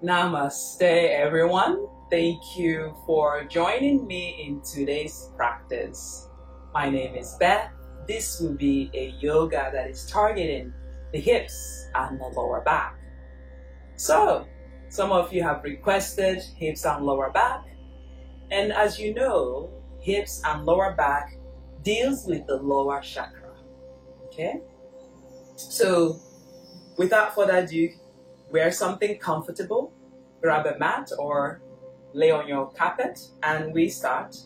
Namaste, everyone. Thank you for joining me in today's practice. My name is Beth. This will be a yoga that is targeting the hips and the lower back. So, some of you have requested hips and lower back. And as you know, hips and lower back deals with the lower chakra. Okay? So, without further ado, wear something comfortable, grab a mat or lay on your carpet, and we start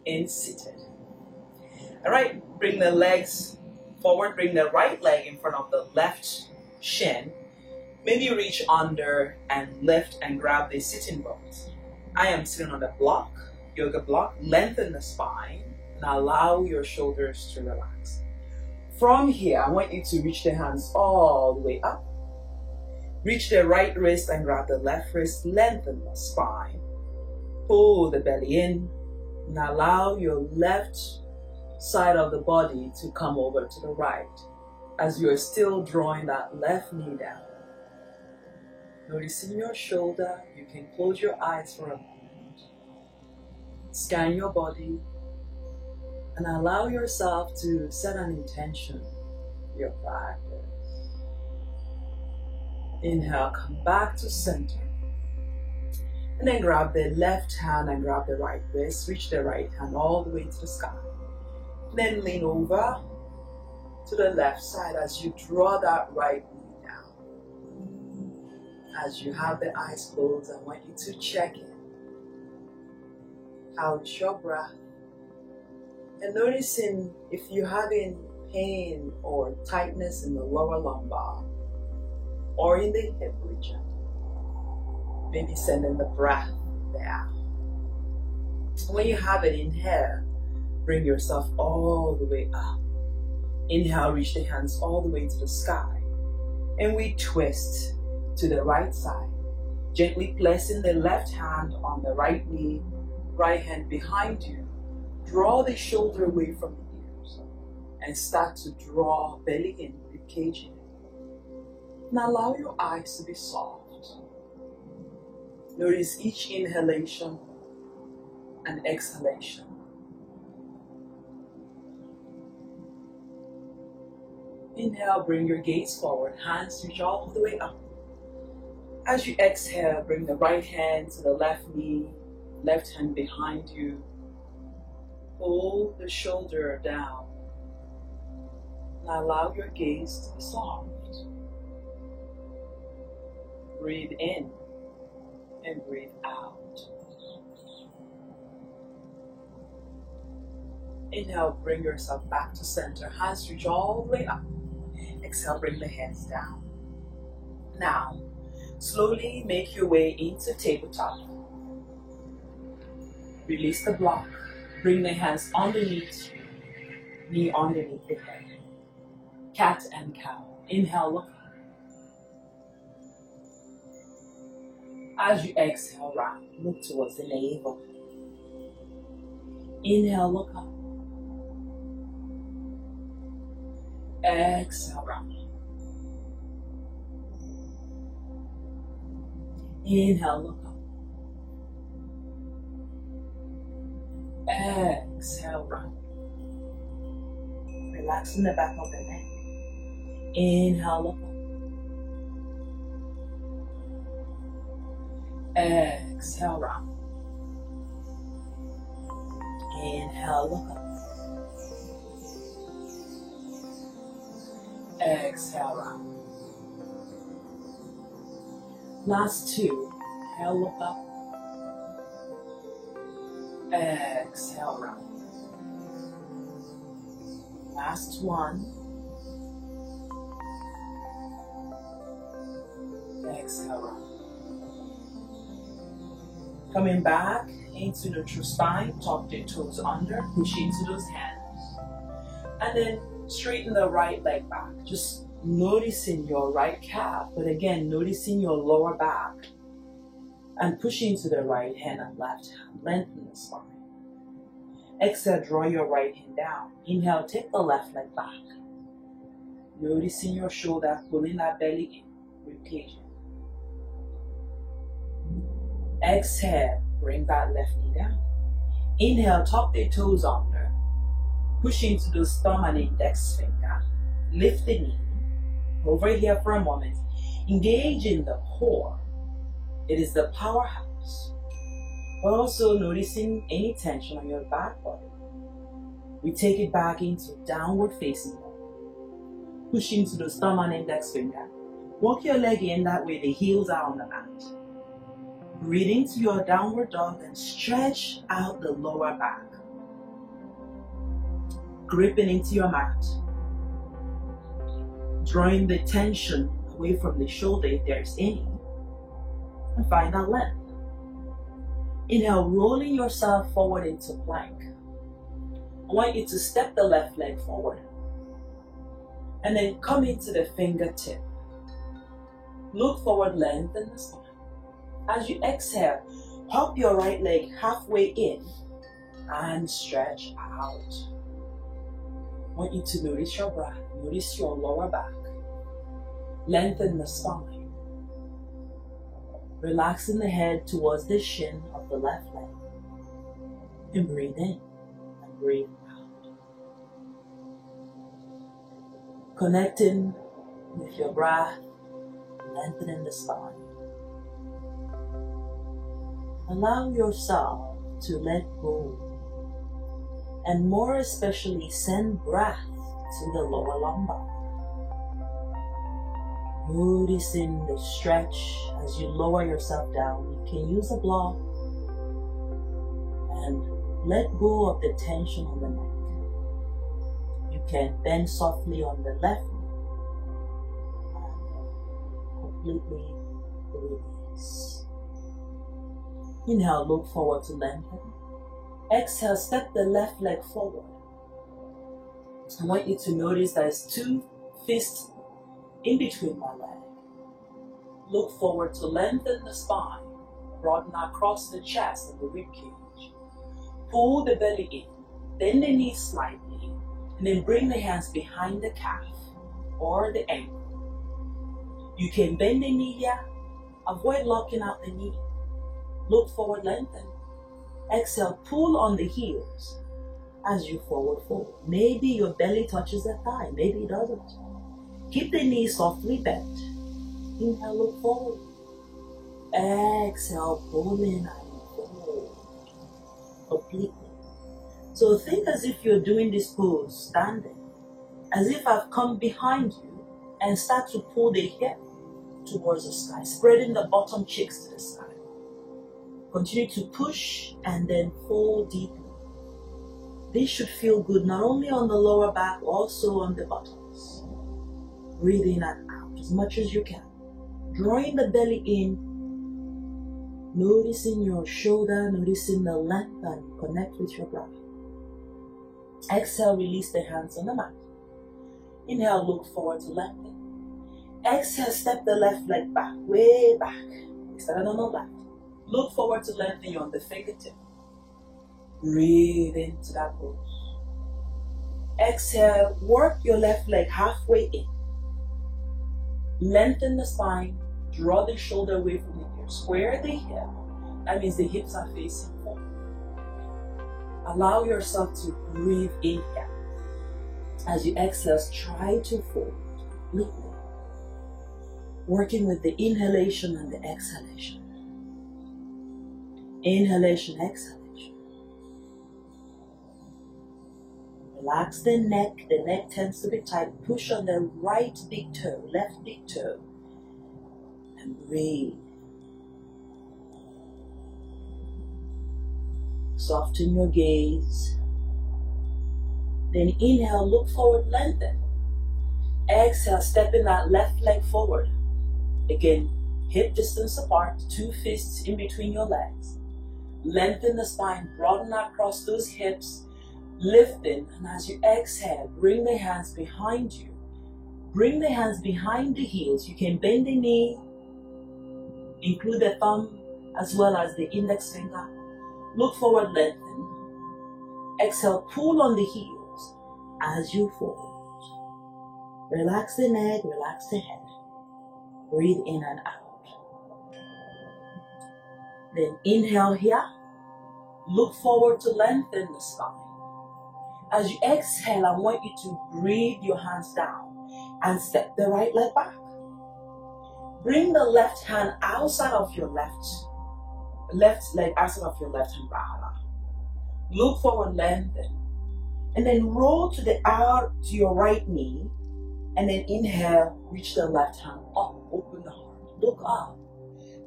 in seated. All right, bring the legs forward, bring the right leg in front of the left shin. Maybe reach under and lift and grab the sitting bones. I am sitting on a block, yoga block. Lengthen the spine and allow your shoulders to relax. From here, I want you to reach the hands all the way up. Reach the right wrist and grab the left wrist. Lengthen the spine. Pull the belly in and allow your left side of the body to come over to the right as you're still drawing that left knee down. Noticing your shoulder, you can close your eyes for a moment. Scan your body and allow yourself to set an intention for your practice. Inhale, come back to center. And then grab the left hand and grab the right wrist. Reach the right hand all the way to the sky. Then lean over to the left side as you draw that right knee down. As you have the eyes closed, I want you to check in. How is your breath? And noticing if you're having pain or tightness in the lower lumbar or in the hip region. Maybe sending the breath there. When you have it, inhale, bring yourself all the way up. Inhale, reach the hands all the way to the sky. And we twist to the right side, gently placing the left hand on the right knee, right hand behind you. Draw the shoulder away from the ears and start to draw belly in, rib cage in. And allow your eyes to be soft. Notice each inhalation and exhalation. Inhale, bring your gaze forward, hands reach all the way up. As you exhale, bring the right hand to the left knee, left hand behind you. Pull the shoulder down. And allow your gaze to be soft. Breathe in and breathe out. Inhale, bring yourself back to center. Hands reach all the way up. Exhale, bring the hands down. Now, slowly make your way into tabletop. Release the block. Bring the hands underneath you. Knee underneath the head. Cat and cow. Inhale, look up. As you exhale, round. Look towards the navel. Inhale, look up. Exhale, round. Inhale, look up. Exhale, round. Relaxing the back of the neck. Inhale, look up. Exhale, round. Inhale, look up. Exhale, round. Last two. Inhale, look up. Exhale, round. Last one. Exhale, round. Coming back into neutral spine, tuck the toes under, push into those hands. And then straighten the right leg back. Just noticing your right calf, but again, noticing your lower back. And push into the right hand and left hand. Lengthen the spine. Exhale, draw your right hand down. Inhale, take the left leg back. Noticing your shoulder, pulling that belly in, rib cage in. Exhale, bring that left knee down. Inhale, tuck the toes under. Push into the thumb and index finger. Lift the knee. Over here for a moment. Engage in the core. It is the powerhouse. But also noticing any tension on your back body. We take it back into downward facing dog. Push into the thumb and index finger. Walk your leg in, that way the heels are on the mat. Breathe into your downward dog and stretch out the lower back. Gripping into your mat. Drawing the tension away from the shoulder if there is any. And find that length. Inhale, rolling yourself forward into plank. I want you to step the left leg forward. And then come into the fingertip. Look forward, lengthen the spine. As you exhale, hop your right leg halfway in and stretch out. I want you to notice your breath, notice your lower back. Lengthen the spine. Relaxing the head towards the shin of the left leg. And breathe in and breathe out. Connecting with your breath, lengthening the spine. Allow yourself to let go, and more especially send breath to the lower lumbar. Noticing the stretch as you lower yourself down. You can use a block and let go of the tension on the neck. You can bend softly on the left knee and completely release. Inhale, look forward to lengthen. Exhale, step the left leg forward. I want you to notice there's 2 fists in between my leg. Look forward to lengthen the spine. Broaden across the chest and the rib cage. Pull the belly in. Bend the knees slightly. And then bring the hands behind the calf or the ankle. You can bend the knee here. Avoid locking out the knee. Look forward, lengthen. Exhale, pull on the heels as you forward fold. Maybe your belly touches the thigh, maybe it doesn't. Keep the knees softly bent. Inhale, look forward. Exhale, pull in and fold. Completely. So think as if you're doing this pose standing. As if I've come behind you and start to pull the hip towards the sky, spreading the bottom cheeks to the sky. Continue to push and then fold deeply. This should feel good not only on the lower back, also on the buttocks. Breathe in and out as much as you can. Drawing the belly in, noticing your shoulder, noticing the length, and connect with your breath. Exhale, release the hands on the mat. Inhale, look forward to lengthen. Exhale, step the left leg back, way back. Extend on the left. Look forward to lengthening on the fingertip. Breathe into that pose. Exhale, work your left leg halfway in. Lengthen the spine, draw the shoulder away from the ear. Square the hip. That means the hips are facing forward. Allow yourself to breathe in here. As you exhale, try to fold completely. Working with the inhalation and the exhalation. Inhalation, exhalation. Relax the neck tends to be tight. Push on the right big toe, left big toe, and breathe. Soften your gaze. Then inhale, look forward, lengthen. Exhale, stepping that left leg forward. Again, hip distance apart, 2 fists in between your legs. Lengthen the spine, broaden across those hips, lifting, and as you exhale, bring the hands behind you. Bring the hands behind the heels. You can bend the knee, include the thumb as well as the index finger. Look forward, lengthen. Exhale, pull on the heels as you fold. Relax the neck, relax the head. Breathe in and out. Then inhale here. Look forward to lengthen the spine. As you exhale, I want you to breathe your hands down and step the right leg back. Bring the left hand outside of your left leg outside of your left hand rather. Look forward, lengthen. And then roll to your right knee. And then inhale, reach the left hand up, open the heart. Look up.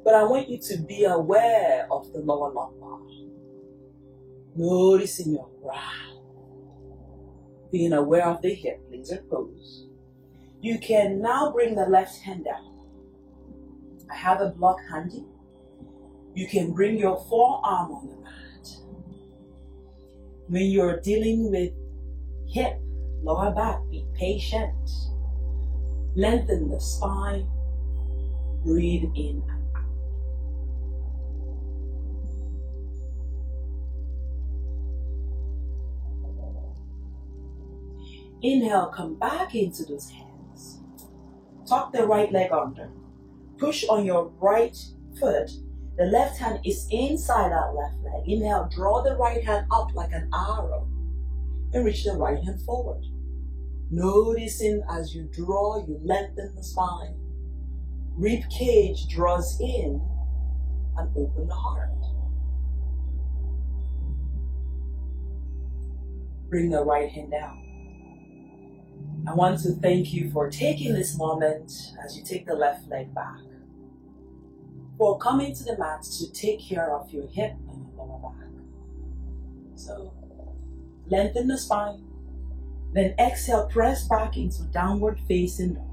But I want you to be aware of the lower lumbar. Noticing your brow. Being aware of the hip, lizard pose. You can now bring the left hand down. I have a block handy. You can bring your forearm on the mat. When you're dealing with hip, lower back, be patient. Lengthen the spine. Breathe in and out. Inhale, come back into those hands. Tuck the right leg under. Push on your right foot. The left hand is inside that left leg. Inhale, draw the right hand up like an arrow. And reach the right hand forward. Noticing as you draw, you lengthen the spine. Rib cage draws in and open the heart. Bring the right hand down. I want to thank you for taking this moment as you take the left leg back. For coming to the mat to take care of your hip and your lower back. So, lengthen the spine. Then exhale, press back into downward facing dog.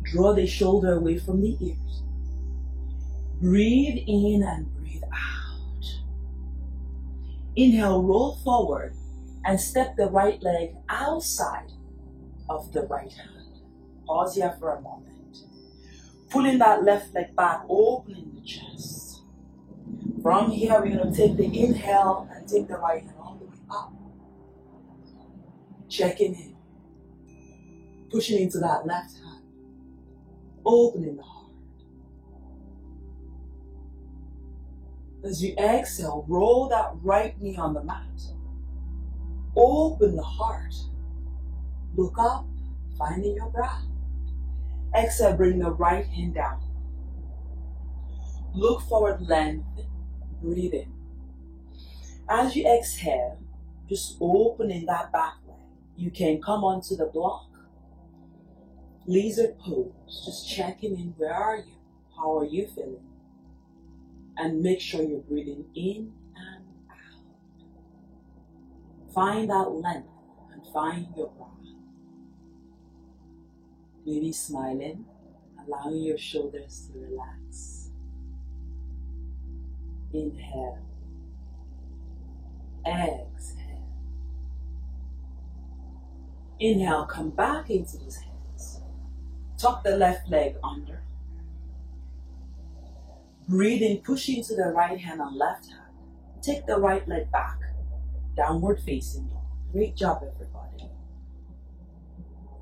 Draw the shoulder away from the ears. Breathe in and breathe out. Inhale, roll forward and step the right leg outside of the right hand. Pause here for a moment. Pulling that left leg back, opening the chest. From here, we're going to take the inhale and take the right hand all the way up. Checking in. Pushing into that left hand. Opening the heart. As you exhale, roll that right knee on the mat. Open the heart. Look up, finding your breath. Exhale, bring the right hand down. Look forward, lengthen. Breathe in. As you exhale, just opening that back leg. You can come onto the block. Lizard pose. Just checking in. Where are you? How are you feeling? And make sure you're breathing in and out. Find that length and find your breath. Maybe smiling, allowing your shoulders to relax. Inhale. Exhale. Inhale, come back into those hands. Tuck the left leg under. Breathe in, push into the right hand and left hand. Take the right leg back. Downward facing dog. Great job, everybody.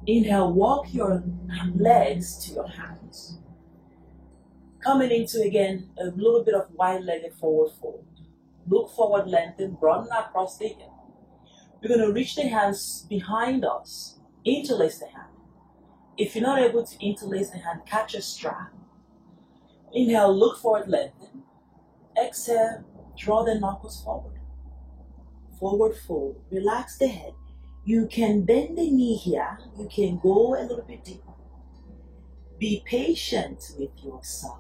Inhale, walk your legs to your hands. Coming into, again, a little bit of wide-legged forward fold. Look forward, lengthen, broaden across the hip. We're going to reach the hands behind us. Interlace the hand. If you're not able to interlace the hand, catch a strap. Inhale, look forward, lengthen. Exhale, draw the knuckles forward. Forward fold. Relax the head. You can bend the knee here. You can go a little bit deeper. Be patient with yourself.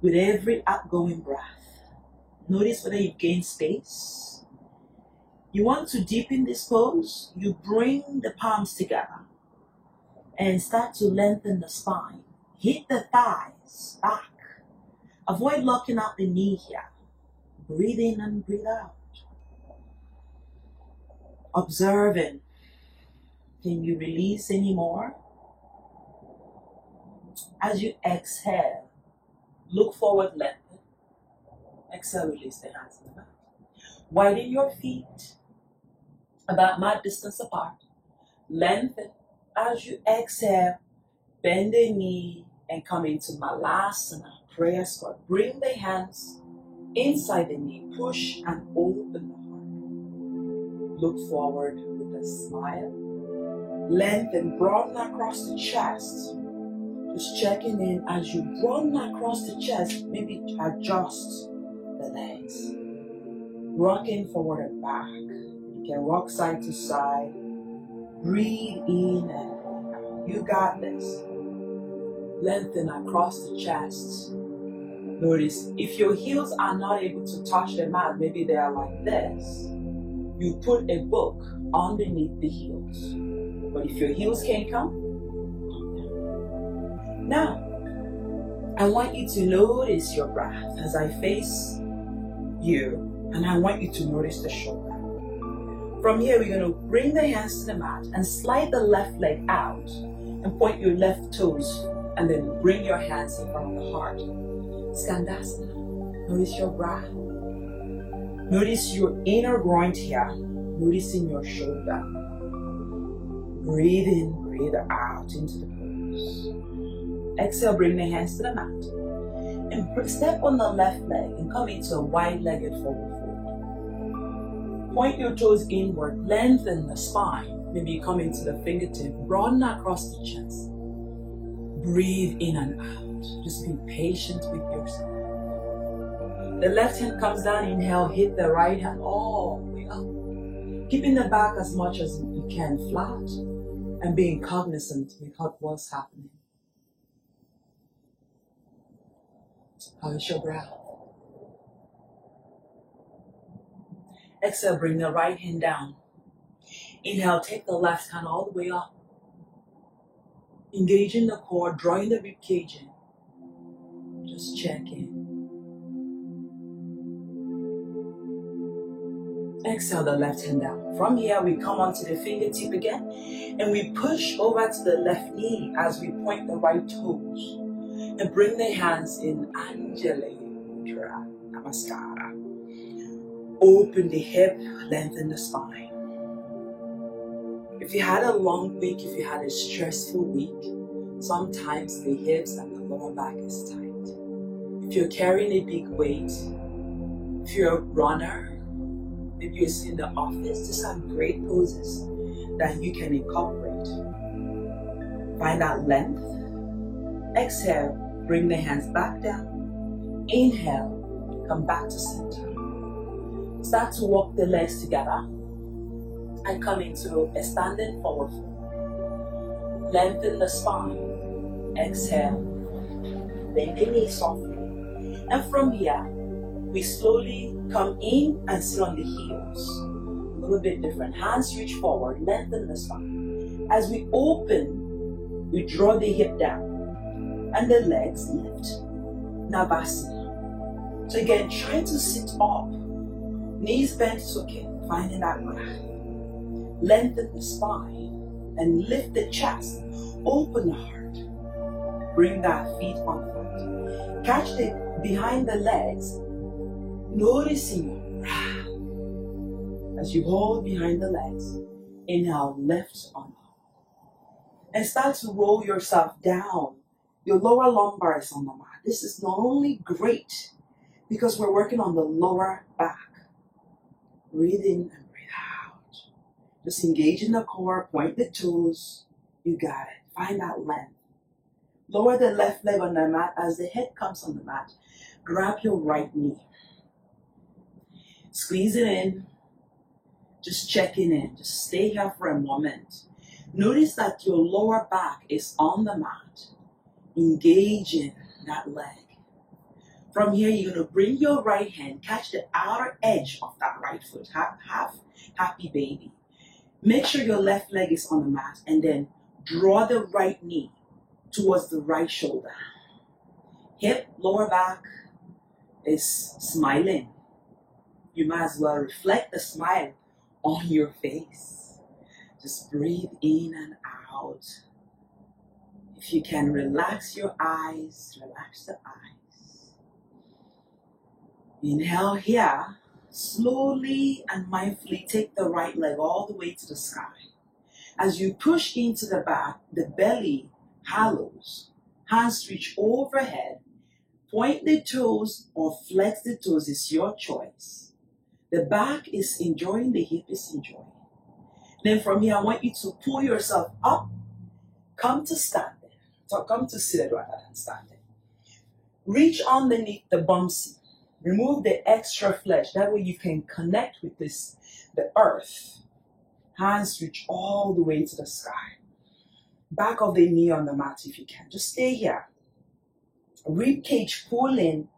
With every outgoing breath, notice whether you gain space. You want to deepen this pose, you bring the palms together and start to lengthen the spine. Hit the thighs back. Avoid locking out the knee here. Breathe in and breathe out. Observing. Can you release any more? As you exhale, look forward, lengthen. Exhale, release the hands in the back. Widen your feet about mat distance apart. Lengthen. As you exhale, bend the knee and come into Malasana, prayer squat. Bring the hands inside the knee, push and open the heart. Look forward with a smile. Lengthen, broaden across the chest. Just checking in as you broaden across the chest, maybe adjust the legs. Rocking forward and back. You can rock side to side. Breathe in and out. You got this. Lengthen across the chest. Notice if your heels are not able to touch the mat, maybe they are like this, you put a book underneath the heels. But if your heels can't come down. Now, I want you to notice your breath as I face you, and I want you to notice the shoulder. From here, we're going to bring the hands to the mat and slide the left leg out and point your left toes, and then bring your hands in front of the heart. Skandasana. Notice your breath. Notice your inner groin here. Noticing your shoulder. Breathe in, breathe out into the pose. Exhale, bring the hands to the mat. And step on the left leg and come into a wide-legged forward fold. Point your toes inward, lengthen the spine. Maybe you come into the fingertip, broaden across the chest. Breathe in and out. Just be patient with yourself. The left hand comes down, inhale, hit the right hand all the way up. Keeping the back as much as you can flat and being cognizant with what's happening. How is your breath? Exhale, bring the right hand down. Inhale, take the left hand all the way up. Engaging the core, drawing the rib cage in. Just check in. Exhale the left hand down. From here, we come onto the fingertip again, and we push over to the left knee as we point the right toes. And bring the hands in Anjali Mudra, Namaskara. Open the hip, lengthen the spine. If you had a long week, if you had a stressful week, sometimes the hips and the lower back is tight. If you're carrying a big weight, if you're a runner, maybe you're sitting in the office, these are great poses that you can incorporate. Find that length. Exhale, bring the hands back down. Inhale, come back to center. Start to walk the legs together and come into a standing forward fold. Lengthen the spine. Exhale, bend the knees softly. And from here, we slowly come in and sit on the heels. A little bit different. Hands reach forward, lengthen the spine. As we open, we draw the hip down and the legs lift. Navasana. So again, try to sit up. Knees bent is okay. Finding that breath. Lengthen the spine and lift the chest. Open the heart. Bring that feet on front. Catch the behind the legs. Noticing your breath. As you hold behind the legs, inhale, lift on up. And start to roll yourself down. Your lower lumbar is on the mat. This is not only great because we're working on the lower back. Breathe in and breathe out. Just engage in the core, point the toes. You got it. Find that length. Lower the left leg on the mat as the head comes on the mat. Grab your right knee. Squeeze it in. Just checking in. Just stay here for a moment. Notice that your lower back is on the mat. Engage in that leg. From here, you're going to bring your right hand, catch the outer edge of that right foot. Half happy baby. Make sure your left leg is on the mat and then draw the right knee towards the right shoulder. Hip, lower back is smiling. You might as well reflect the smile on your face. Just breathe in and out. If you can, relax your eyes, relax the eyes. Inhale here. Slowly and mindfully take the right leg all the way to the sky. As you push into the back, the belly hollows. Hands reach overhead. Point the toes or flex the toes is your choice. The back is enjoying, the hip is enjoying. Then from here, I want you to pull yourself up. Come to standing. So come to seated rather than standing. Reach underneath the bum seat. Remove the extra flesh. That way you can connect with the earth. Hands reach all the way to the sky. Back of the knee on the mat if you can. Just stay here. Rib cage pull in.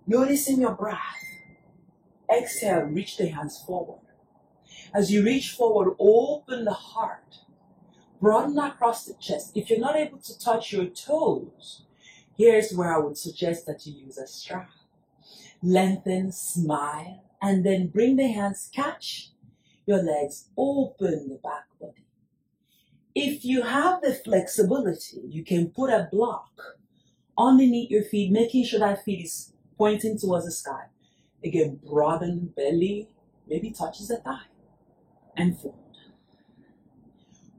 Noticing your breath. Exhale, reach the hands forward. As you reach forward, open the heart. Broaden across the chest. If you're not able to touch your toes, here's where I would suggest that you use a strap. Lengthen, smile, and then bring the hands, catch your legs, open the back body. If you have the flexibility, you can put a block underneath your feet, making sure that feet is pointing towards the sky. Again, broaden belly, maybe touches the thigh, and fold.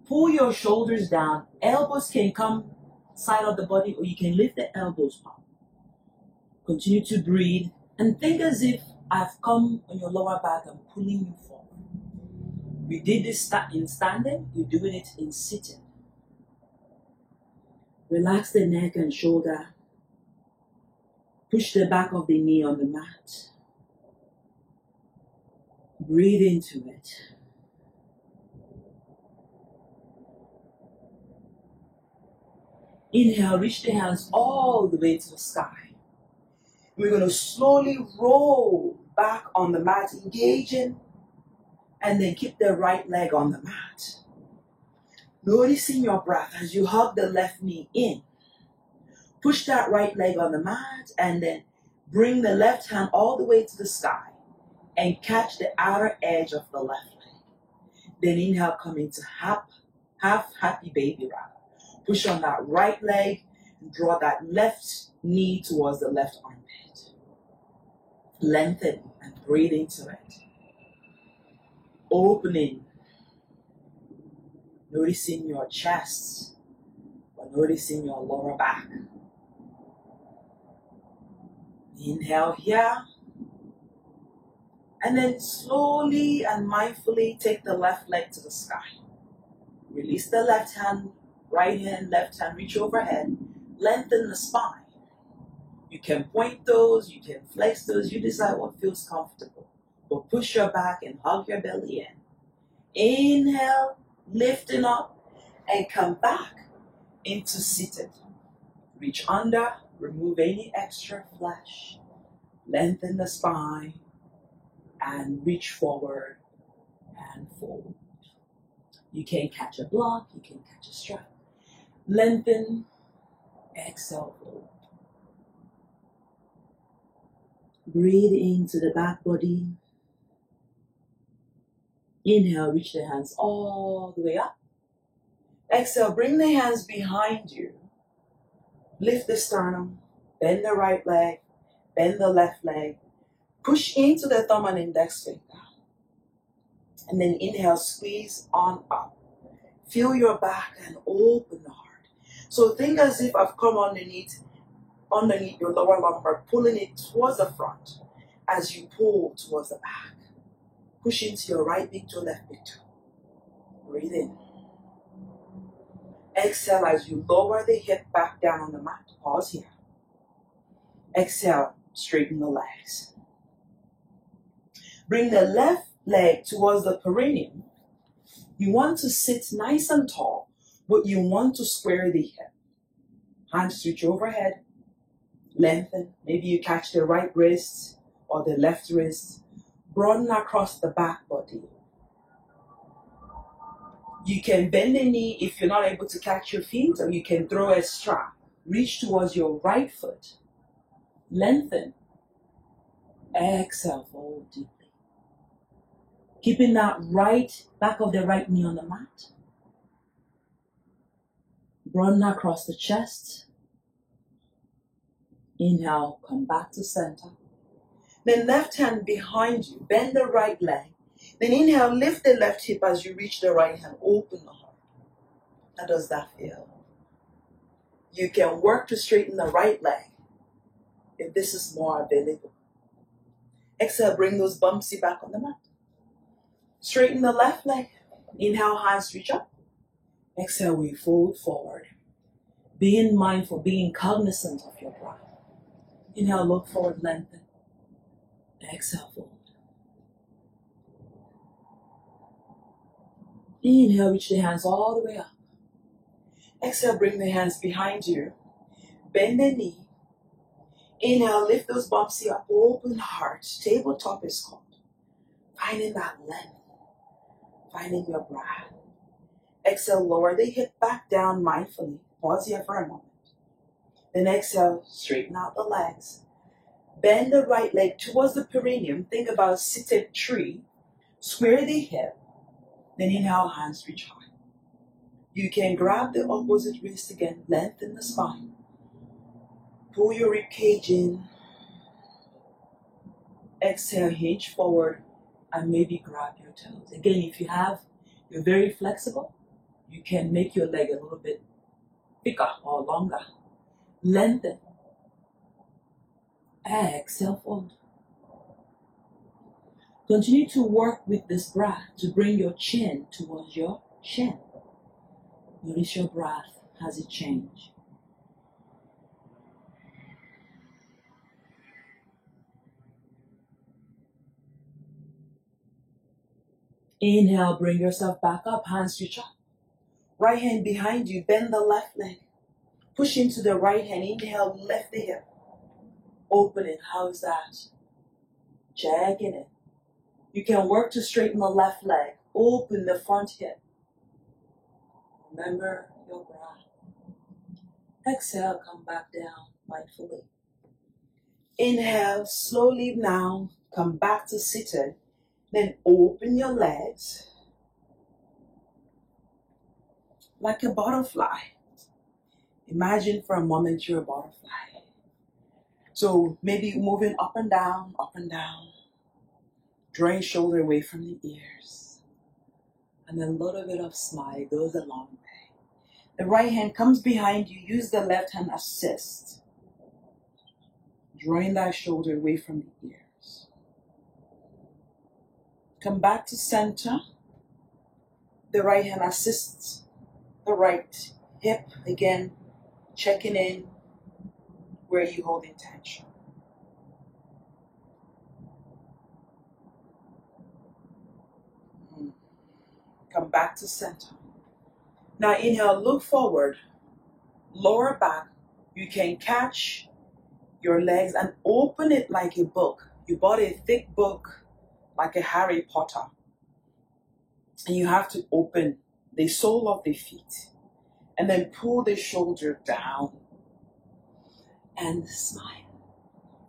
Pull your shoulders down. Elbows can come side of the body, or you can lift the elbows up. Continue to breathe and think as if I've come on your lower back and pulling you forward. We did this in standing, we're doing it in sitting. Relax the neck and shoulder. Push the back of the knee on the mat. Breathe into it. Inhale, reach the hands all the way to the sky. We're going to slowly roll back on the mat, engaging, and then keep the right leg on the mat. Noticing your breath as you hug the left knee in. Push that right leg on the mat, and then bring the left hand all the way to the sky and catch the outer edge of the left leg. Then inhale, come into half happy baby rather. Push on that right leg and draw that left knee towards the left armpit. Lengthen and breathe into it. Opening. Noticing your chest or noticing your lower back. Inhale here. And then slowly and mindfully take the left leg to the sky. Release the left hand, right hand, left hand, reach overhead. Lengthen the spine. You can point those, you can flex those, you decide what feels comfortable. But push your back and hug your belly in. Inhale, lifting up, and come back into seated. Reach under, remove any extra flesh. Lengthen the spine, and reach forward and fold. You can catch a block, you can catch a strap. Lengthen, exhale, fold. Breathe into the back body. Inhale, reach the hands all the way up. Exhale, bring the hands behind you. Lift the sternum, bend the right leg, bend the left leg. Push into the thumb and index finger. And then inhale, squeeze on up. Feel your back and open the heart. So think as if I've come underneath your lower lumbar, pulling it towards the front as you pull towards the back. Push into your right big toe, left big toe. Breathe in. Exhale as you lower the hip back down on the mat. Pause here. Exhale, straighten the legs. Bring the left leg towards the perineum. You want to sit nice and tall, but you want to square the hip. Hands reach overhead. Lengthen. Maybe you catch the right wrist or the left wrist. Broaden across the back body. You can bend the knee if you're not able to catch your feet, or you can throw a strap. Reach towards your right foot. Lengthen. Exhale, fold deeply. Keeping that right back of the right knee on the mat. Broaden across the chest. Inhale, come back to center. Then left hand behind you, bend the right leg. Then inhale, lift the left hip as you reach the right hand, open the heart. How does that feel? You can work to straighten the right leg if this is more available. Exhale, bring those bumpsy back on the mat. Straighten the left leg. Inhale, hands reach up. Exhale, we fold forward. Being mindful, being cognizant of your breath. Inhale, look forward, lengthen. Exhale, fold. Inhale, reach the hands all the way up. Exhale, bring the hands behind you. Bend the knee. Inhale, lift those bumpsy up. Open heart. Tabletop is called. Finding that length. Finding your breath. Exhale, lower the hip back down mindfully. Pause here for a moment. Then exhale, straighten out the legs. Bend the right leg towards the perineum. Think about a seated tree. Square the hip. Then inhale, hands reach high. You can grab the opposite wrist again. Lengthen the spine. Pull your rib cage in. Exhale, hinge forward. And maybe grab your toes. Again, if you're very flexible, you can make your leg a little bit thicker or longer. Lengthen. Exhale, fold. Continue to work with this breath to bring your chin towards your shin. Notice your breath as it changes. Inhale, bring yourself back up, hands reach up. Right hand behind you, bend the left leg. Push into the right hand, inhale, lift the hip. Open it, how's that? Jagging it. You can work to straighten the left leg. Open the front hip. Remember your breath. Exhale, come back down mindfully. Inhale, slowly now, come back to seated. Then open your legs like a butterfly. Imagine for a moment you're a butterfly. So maybe moving up and down, drawing shoulder away from the ears. And a little bit of smile goes a long way. The right hand comes behind you, use the left hand assist. Drawing that shoulder away from the ears. Come back to center. The right hand assists the right hip. Again, checking in where you hold intention. Come back to center. Now inhale, look forward. Lower back. You can catch your legs and open it like a book. You bought a thick book like a Harry Potter. And you have to open the sole of the feet. And then pull the shoulder down. And smile.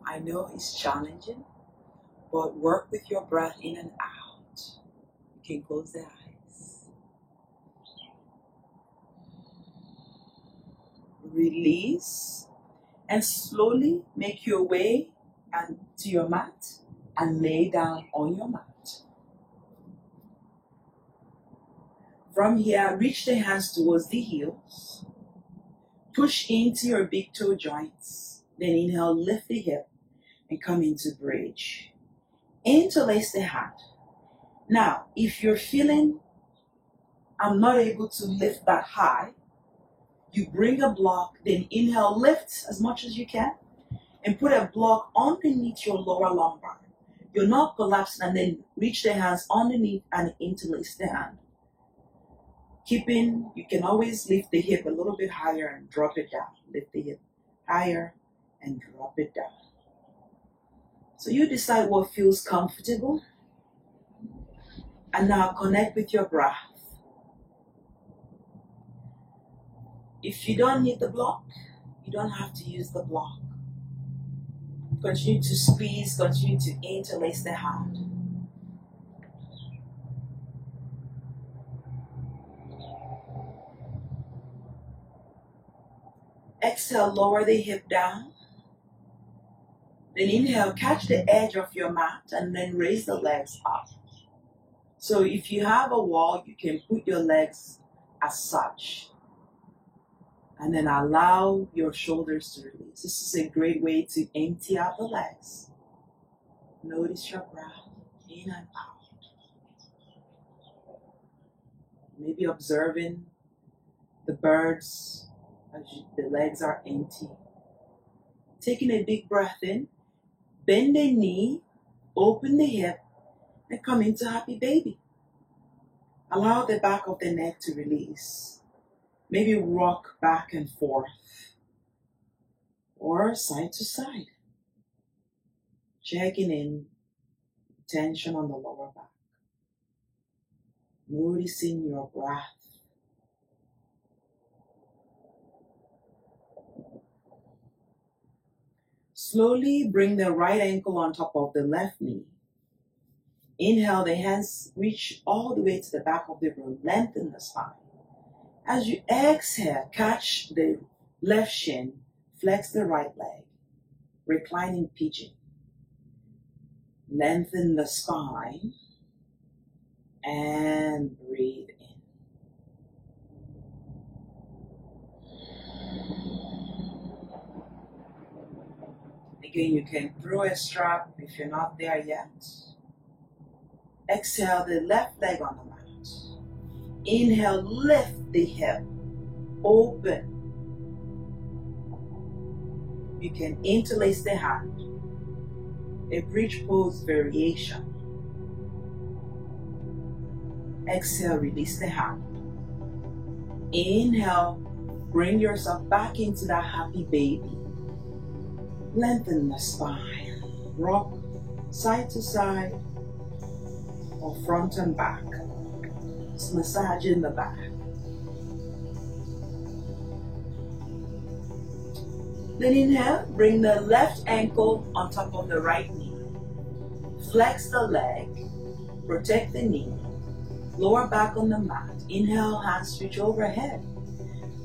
I know it's challenging, but work with your breath in and out. You can close the eyes. Release. And slowly make your way to your mat and lay down on your mat. From here, reach the hands towards the heels. Push into your big toe joints. Then inhale, lift the hip and come into bridge. Interlace the hand. Now, if you're feeling I'm not able to lift that high, you bring a block, then inhale, lift as much as you can, and put a block underneath your lower lumbar. You're not collapsing, and then reach the hands underneath and interlace the hand. You can always lift the hip a little bit higher and drop it down. Lift the hip higher and drop it down. So you decide what feels comfortable. And now connect with your breath. If you don't need the block, you don't have to use the block. Continue to squeeze, continue to interlace the hand. Exhale, lower the hip down. Then inhale, catch the edge of your mat and then raise the legs up. So if you have a wall, you can put your legs as such. And then allow your shoulders to release. This is a great way to empty out the legs. Notice your breath in and out. Maybe observing the birds as the legs are empty. Taking a big breath in, bend the knee, open the hip, and come into happy baby. Allow the back of the neck to release. Maybe rock back and forth or side to side. Checking in, tension on the lower back. Noticing your breath. Slowly bring the right ankle on top of the left knee. Inhale, the hands reach all the way to the back of the room. Lengthen the spine. As you exhale, catch the left shin, flex the right leg, reclining pigeon. Lengthen the spine and breathe in. Again, you can throw a strap if you're not there yet. Exhale the left leg on the mat. Inhale, lift the hip, open. You can interlace the hand, a bridge pose variation. Exhale, release the hand. Inhale, bring yourself back into that happy baby. Lengthen the spine, rock side to side or front and back. Just massage in the back. Then inhale, bring the left ankle on top of the right knee. Flex the leg, protect the knee, lower back on the mat. Inhale, hands reach overhead.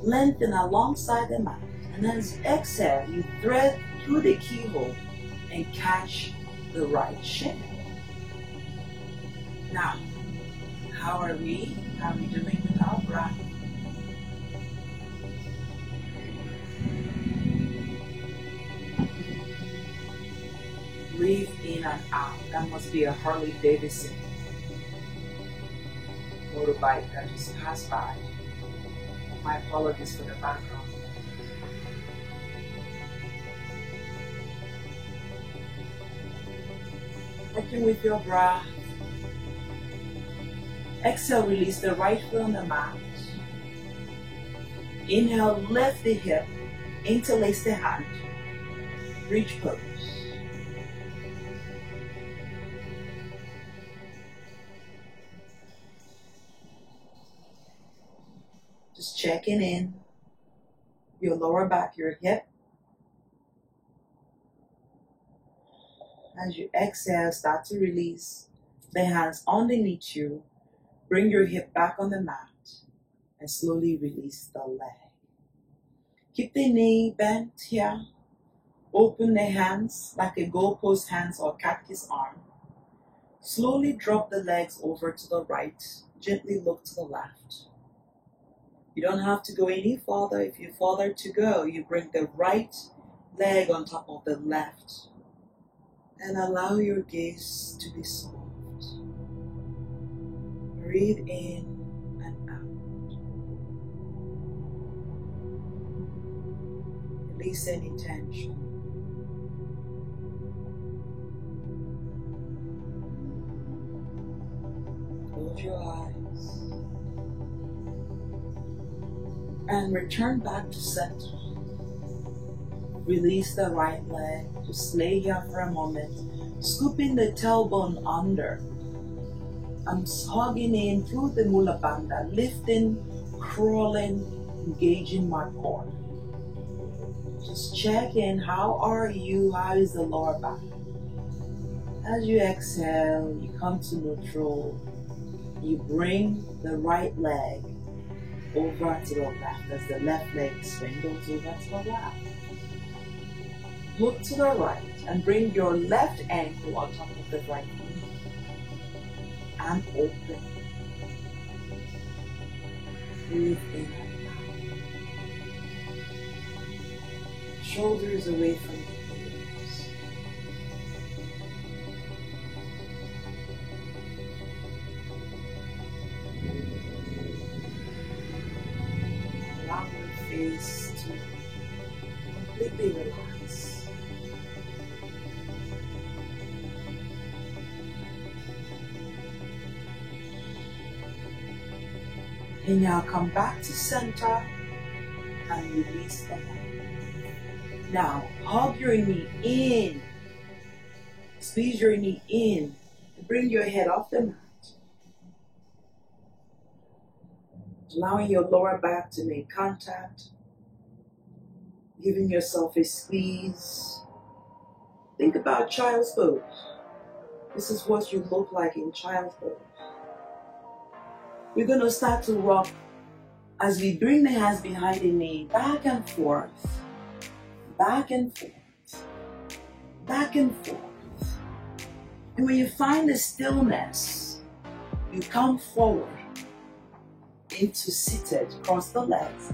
Lengthen alongside the mat. And as you exhale, you thread through the keyhole and catch the right shin. Now, how are we doing with our breath? Breathe in and out. That must be a Harley Davidson motorbike that just passed by. My apologies for the background. Working with your breath. Exhale, release the right foot on the mat. Inhale, lift the hip, interlace the hand, bridge pose. Just checking in your lower back, your hip. As you exhale, start to release the hands underneath you. Bring your hip back on the mat and slowly release the leg. Keep the knee bent here. Open the hands like a goalpost hands or cactus arm. Slowly drop the legs over to the right. Gently look to the left. You don't have to go any farther. If you're farther to go, you bring the right leg on top of the left and allow your gaze to be soft. Breathe in and out. Release any tension. Close your eyes and return back to center. Release the right leg. Just lay here for a moment, scooping the tailbone under. I'm hugging in through the Mula Bandha, lifting, crawling, engaging my core. Just check in. How are you? How is the lower back? As you exhale, you come to neutral. You bring the right leg over to the left as the left leg swings over to the left. Look to the right and bring your left ankle on top of the right knee and open. Breathe in and out. Shoulders away from the ears. Allow your face to completely relax. And now come back to center and release the hand. Now hug your knee in. Squeeze your knee in. Bring your head off the mat. Allowing your lower back to make contact. Giving yourself a squeeze. Think about child's pose. This is what you look like in child's pose. We're going to start to rock as we bring the hands behind the knee, back and forth, back and forth, back and forth. And when you find the stillness, you come forward into seated, cross the legs,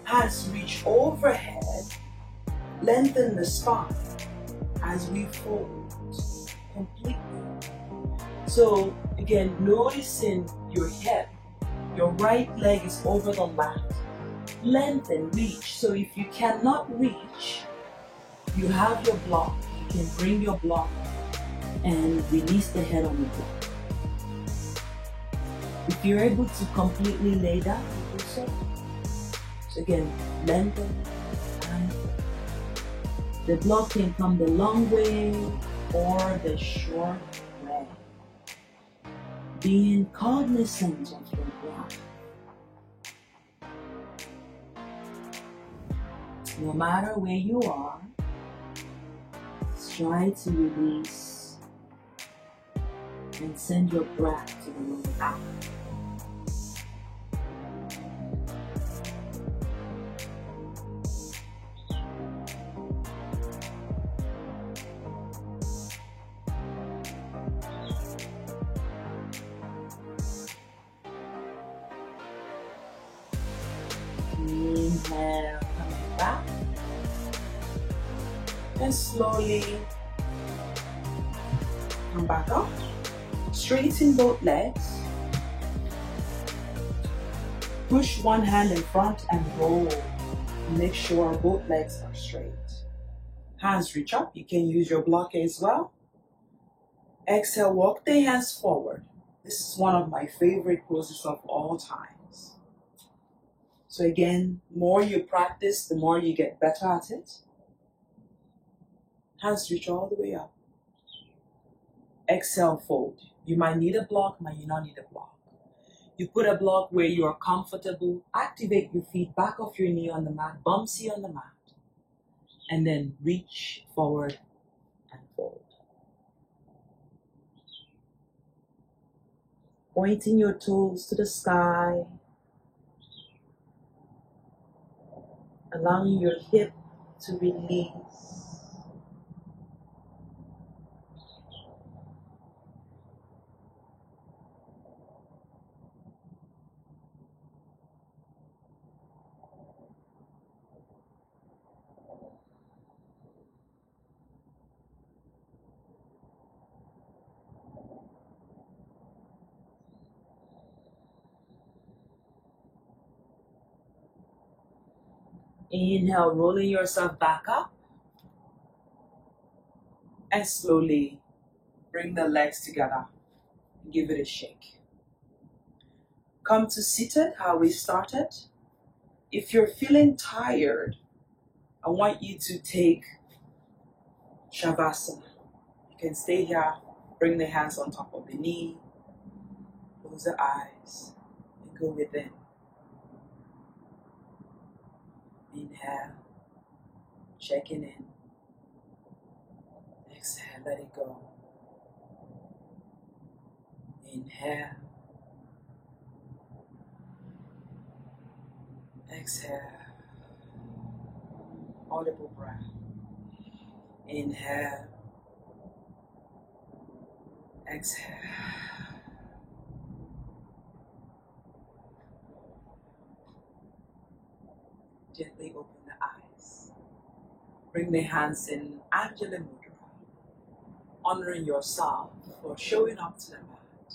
hands reach overhead, lengthen the spine as we fold completely. So again, noticing your hip, your right leg is over the left. Lengthen, reach. So if you cannot reach, you have your block. You can bring your block and release the head on the block. If you're able to completely lay down, you do so. So again, lengthen and fold. The block can come the long way or the short way. Being cognizant of your block. No matter where you are, try to release and send your breath to the lower back. Inhale, coming back. And slowly come back up. Straighten both legs. Push one hand in front and roll. Make sure both legs are straight. Hands reach up. You can use your block as well. Exhale, walk the hands forward. This is one of my favorite poses of all times. So again, the more you practice, the more you get better at it. Hands reach all the way up. Exhale, fold. You might need a block, might not need a block. You put a block where you are comfortable. Activate your feet back off your knee on the mat, bumpsy on the mat. And then reach forward and fold. Pointing your toes to the sky. Allowing your hip to release. Inhale, rolling yourself back up. And slowly bring the legs together. Give it a shake. Come to seated, how we started. If you're feeling tired, I want you to take Shavasana. You can stay here, bring the hands on top of the knee, close the eyes, and go within. Inhale, checking in. Exhale, let it go. Inhale. Exhale. Audible breath. Inhale. Exhale. Gently open the eyes. Bring the hands in Anjali Mudra, honoring yourself for showing up to the mat.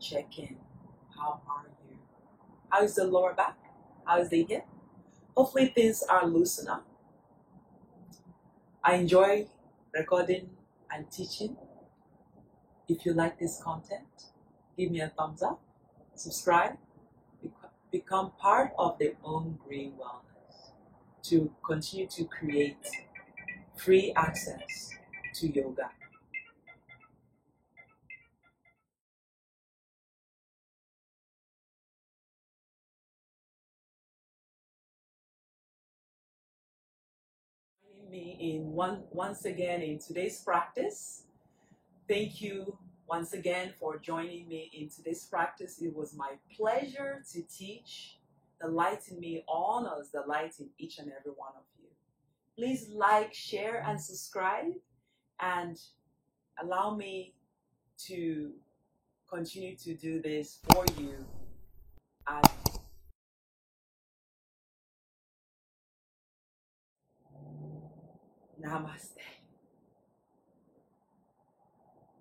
Check in. How are you? How is the lower back? How is the hip? Hopefully things are loosened up. I enjoy recording and teaching. If you like this content, give me a thumbs up, subscribe, become part of the Own Green Wellness to continue to create free access to yoga. Joining me once again in today's practice. Thank you once again for joining me in today's practice. It was my pleasure to teach. The light in me honors the light in each and every one of you. Please like, share, and subscribe, and allow me to continue to do this for you. And namaste.